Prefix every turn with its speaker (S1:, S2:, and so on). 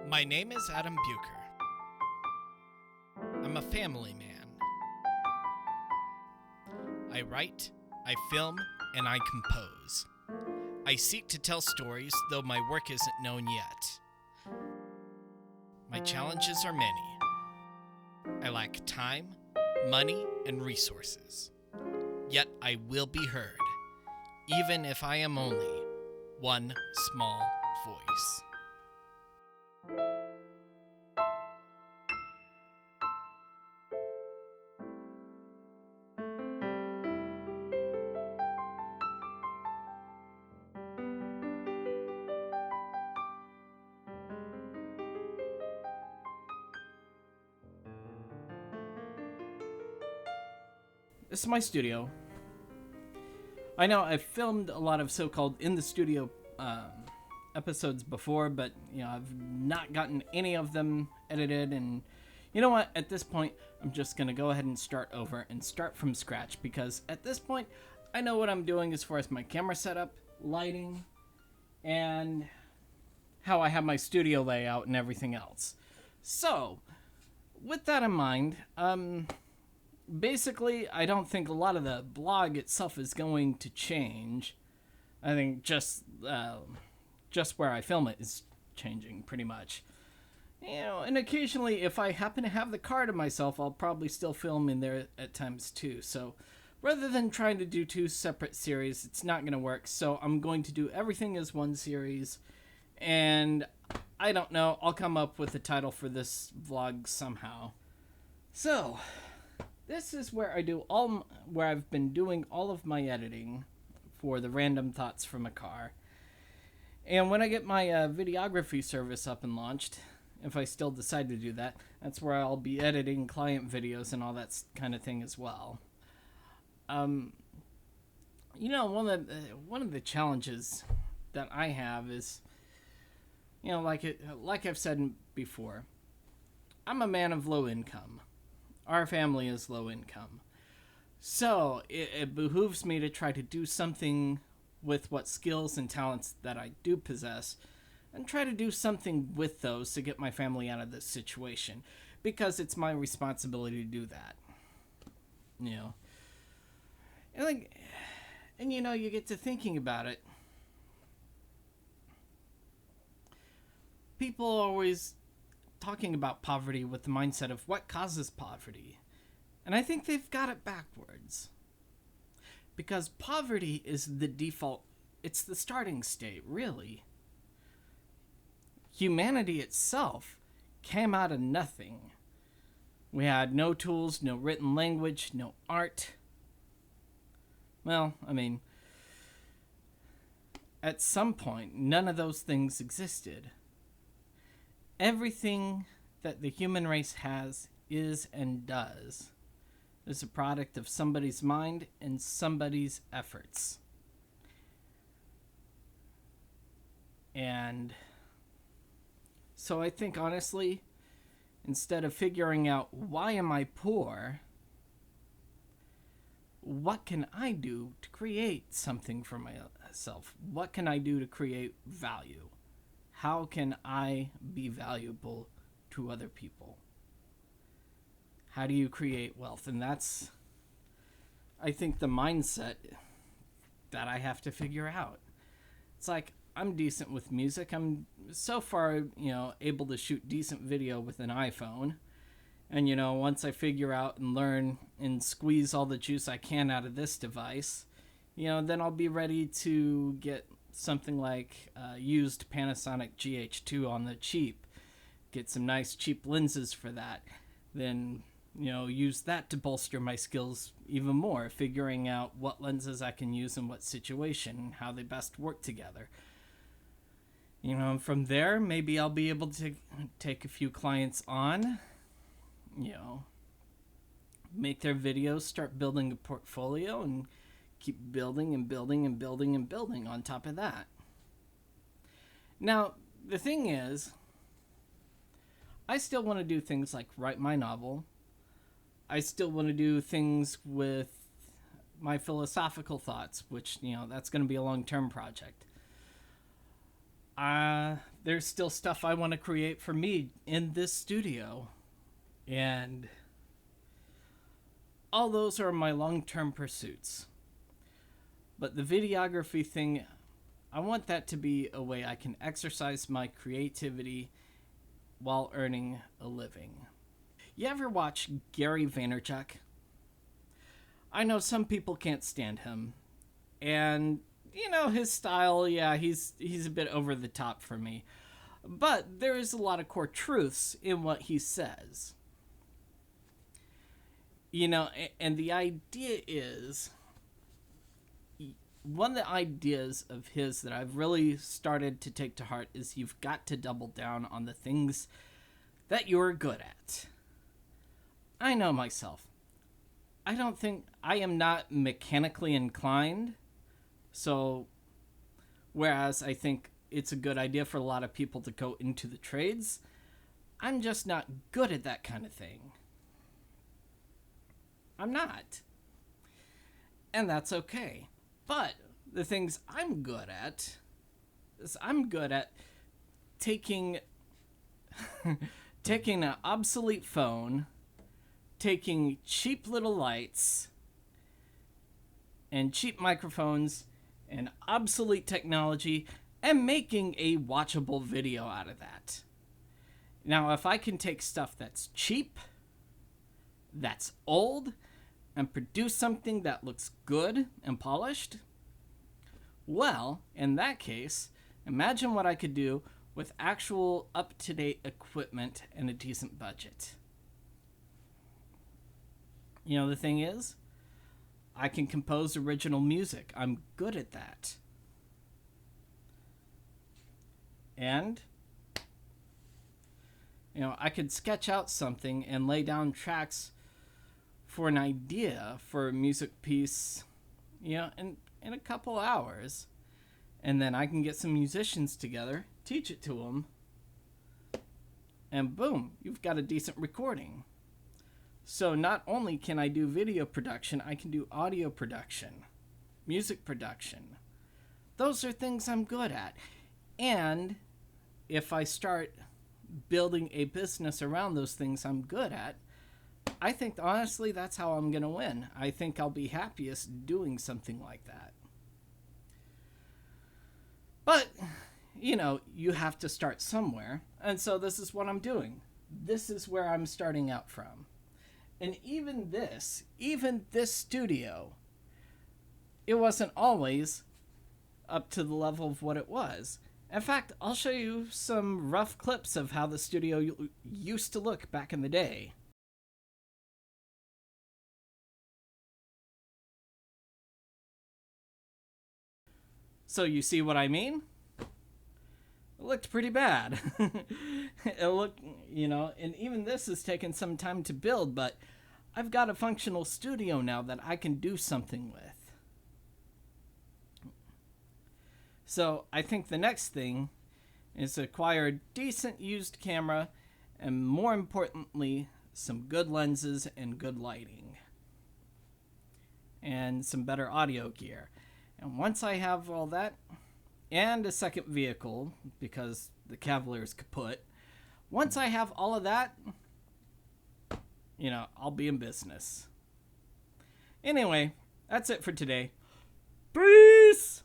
S1: My name is Adam Buker. I'm a family man. I write, I film, and I compose. I seek to tell stories, though my work isn't known yet. My challenges are many. I lack time, money, and resources. Yet I will be heard, even if I am only one small voice. This is my studio. I know I've filmed a lot of so-called in the studio episodes before, but I've not gotten any of them edited. And you know what? At this point, I'm just gonna go ahead and start over and start from scratch, because at this point, I know what I'm doing as far as my camera setup, lighting, and how I have my studio layout and everything else. So, with that in mind, basically, I don't think a lot of the blog itself is going to change. I think just where I film it is changing pretty much. And occasionally, if I happen to have the car to myself, I'll probably still film in there at times too. So rather than trying to do two separate series, it's not going to work. So I'm going to do everything as one series. And I don't know, I'll come up with a title for this vlog somehow. So this is where I've been doing all of my editing for the Random Thoughts from a Car. And when I get my videography service up and launched, if I still decide to do that, that's where I'll be editing client videos and all that kind of thing as well. One of the challenges that I have is, like I've said before, I'm a man of low income. Our family is low income. So it behooves me to try to do something with what skills and talents that I do possess, and try to do something with those to get my family out of this situation, because it's my responsibility to do that. And you get to thinking about it. People are always talking about poverty with the mindset of what causes poverty. And I think they've got it backwards. Because poverty is the default, it's the starting state, really. Humanity itself came out of nothing. We had no tools, no written language, no art. Well, at some point, none of those things existed. Everything that the human race has, is, and does is a product of somebody's mind and somebody's efforts. And so I think, honestly, instead of figuring out why am I poor, what can I do to create something for myself? What can I do to create value? How can I be valuable to other people? How do you create wealth? And that's, I think, the mindset that I have to figure out. It's like, I'm decent with music. I'm so far, able to shoot decent video with an iPhone. And, once I figure out and learn and squeeze all the juice I can out of this device, then I'll be ready to get something like used Panasonic GH2 on the cheap. Get some nice cheap lenses for that. Then, use that to bolster my skills even more, figuring out what lenses I can use in what situation and how they best work together. And from there, maybe I'll be able to take a few clients on, make their videos, start building a portfolio, and keep building and building and building and building on top of that. Now, the thing is, I still want to do things like write my novel. I still want to do things with my philosophical thoughts, which, that's going to be a long-term project. there's still stuff I want to create for me in this studio. And all those are my long-term pursuits. But the videography thing, I want that to be a way I can exercise my creativity while earning a living. You ever watch Gary Vaynerchuk? I know some people can't stand him. And, his style, yeah, he's a bit over the top for me. But there is a lot of core truths in what he says. And the idea is, one of the ideas of his that I've really started to take to heart is you've got to double down on the things that you're good at. I know myself. I don't think I am not mechanically inclined. So, whereas I think it's a good idea for a lot of people to go into the trades, I'm just not good at that kind of thing. I'm not. And that's okay. But the things I'm good at is I'm good at taking an obsolete phone, taking cheap little lights and cheap microphones and obsolete technology and making a watchable video out of that. Now, if I can take stuff that's cheap, that's old, and produce something that looks good and polished, well, in that case, imagine what I could do with actual up-to-date equipment and a decent budget. The thing is, I can compose original music. I'm good at that. And, I could sketch out something and lay down tracks for an idea for a music piece, in a couple hours. And then I can get some musicians together, teach it to them, and boom, you've got a decent recording. So not only can I do video production, I can do audio production, music production. Those are things I'm good at. And if I start building a business around those things I'm good at, I think honestly that's how I'm going to win. I think I'll be happiest doing something like that. But, you have to start somewhere. And so this is what I'm doing. This is where I'm starting out from. And even this studio, it wasn't always up to the level of what it was. In fact, I'll show you some rough clips of how the studio used to look back in the day. So you see what I mean? It looked pretty bad. It looked, and even this has taken some time to build, but I've got a functional studio now that I can do something with. So I think the next thing is to acquire a decent used camera and, more importantly, some good lenses and good lighting. And some better audio gear. And once I have all that, and a second vehicle, because the Cavalier is kaput, once I have all of that, I'll be in business. Anyway, that's it for today. Peace!